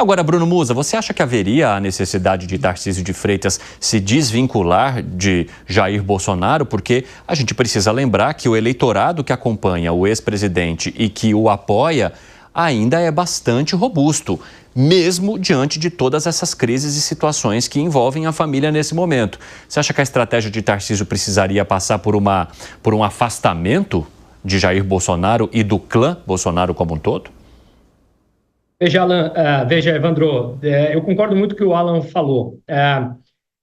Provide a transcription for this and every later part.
Agora, Bruno Musa, você acha que haveria a necessidade de Tarcísio de Freitas se desvincular de Jair Bolsonaro? Porque a gente precisa lembrar que o eleitorado que acompanha o ex-presidente e que o apoia ainda é bastante robusto, mesmo diante de todas essas crises e situações que envolvem a família nesse momento. Você acha que a estratégia de Tarcísio precisaria passar por um afastamento de Jair Bolsonaro e do clã Bolsonaro como um todo? Veja, Evandro, eu concordo muito com o que o Alan falou.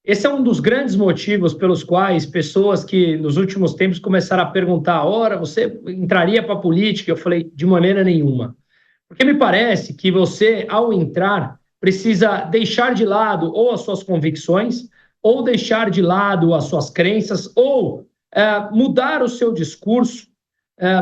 Esse é um dos grandes motivos pelos quais pessoas que nos últimos tempos começaram a perguntar: ora, você entraria para a política? Eu falei, de maneira nenhuma. Porque me parece que você, ao entrar, precisa deixar de lado ou as suas convicções, ou deixar de lado as suas crenças, ou mudar o seu discurso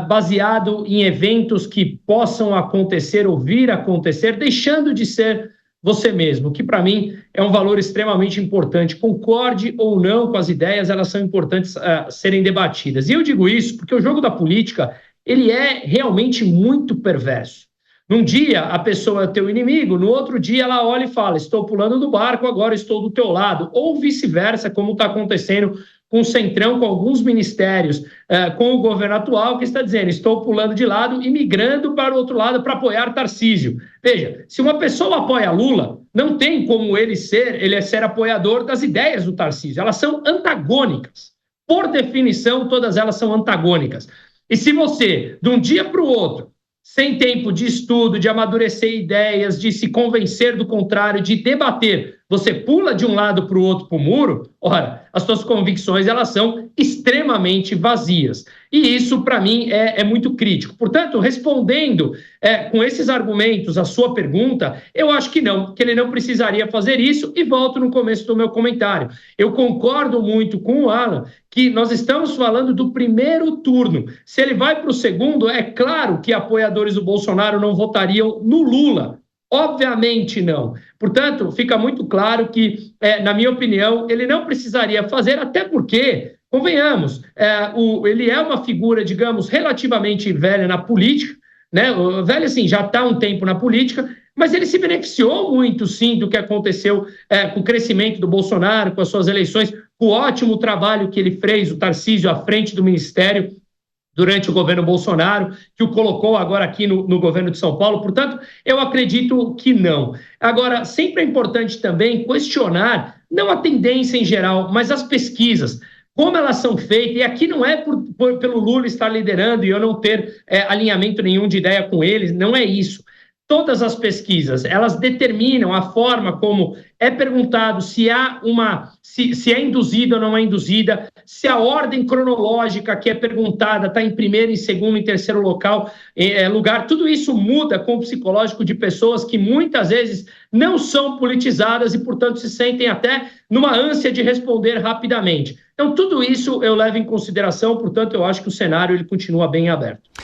baseado em eventos que possam acontecer ou vir a acontecer, deixando de ser você mesmo, que para mim é um valor extremamente importante. Concorde ou não com as ideias, elas são importantes serem debatidas. E eu digo isso porque o jogo da política, ele é realmente muito perverso. Num dia, a pessoa é teu inimigo, no outro dia ela olha e fala, estou pulando do barco, agora estou do teu lado. Ou vice-versa, como está acontecendo com o Centrão, com alguns ministérios, com o governo atual, que está dizendo, estou pulando de lado e migrando para o outro lado para apoiar Tarcísio. Veja, se uma pessoa apoia Lula, não tem como ele ser apoiador das ideias do Tarcísio. Elas são antagônicas. Por definição, todas elas são antagônicas. E se você, de um dia para o outro, sem tempo de estudo, de amadurecer ideias, de se convencer do contrário, de debater, você pula de um lado para o outro para o muro, ora, as suas convicções elas são extremamente vazias. E isso, para mim, é muito crítico. Portanto, respondendo com esses argumentos a sua pergunta, eu acho que não, que ele não precisaria fazer isso, e volto no começo do meu comentário. Eu concordo muito com o Alan que nós estamos falando do primeiro turno. Se ele vai para o segundo, é claro que apoiadores do Bolsonaro não votariam no Lula. Obviamente não. Portanto, fica muito claro que, na minha opinião, ele não precisaria fazer, até porque, convenhamos, ele é uma figura, digamos, relativamente velha na política, né? O velho, assim, já está há um tempo na política, mas ele se beneficiou muito, sim, do que aconteceu com o crescimento do Bolsonaro, com as suas eleições, com o ótimo trabalho que ele fez, o Tarcísio, à frente do Ministério, durante o governo Bolsonaro, que o colocou agora aqui no governo de São Paulo. Portanto, eu acredito que não. Agora, sempre é importante também questionar, não a tendência em geral, mas as pesquisas, como elas são feitas, e aqui não é pelo Lula estar liderando e eu não ter alinhamento nenhum de ideia com eles, não é isso. Todas as pesquisas, elas determinam a forma como é perguntado se é induzida ou não é induzida, se a ordem cronológica que é perguntada está em primeiro, em segundo, em terceiro lugar. Tudo isso muda com o psicológico de pessoas que muitas vezes não são politizadas e, portanto, se sentem até numa ânsia de responder rapidamente. Então, tudo isso eu levo em consideração, portanto, eu acho que o cenário ele continua bem aberto.